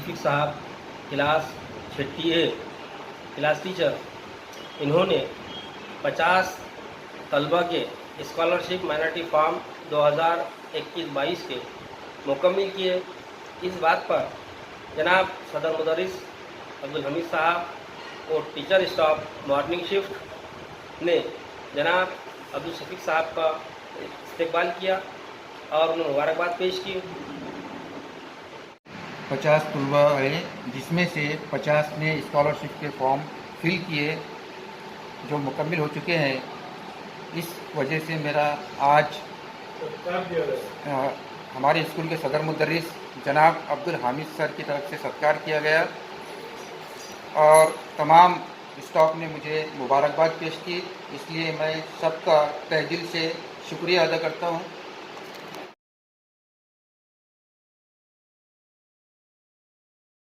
शफीक साहब क्लास 6ठी ए class teacher, इन्होंने 50 तलबा के स्कॉलरशिप माइनॉरिटी फॉर्म 2021-22 के मुकम्मल किए। इस बात पर जनाब सदर मुदर्रिस अब्दुल हमीद साहब और टीचर स्टाफ मॉर्निंग शिफ्ट ने जनाब अब्दुल शफीक साहब का इस्तकबाल किया और उन्हें मुबारकबाद पेश की। 50 तलबा है, जिसमें से 50 ने स्कॉलरशिप के फॉर्म फिल किए जो मुकम्मल हो चुके हैं। इस वजह से मेरा आज हमारे स्कूल के सदर मुदर्रिस जनाब अब्दुल हामिद सर की तरफ से सत्कार किया गया और तमाम स्टाफ ने मुझे मुबारकबाद पेश की। इसलिए मैं सबका तहे दिल से शुक्रिया अदा करता हूँ।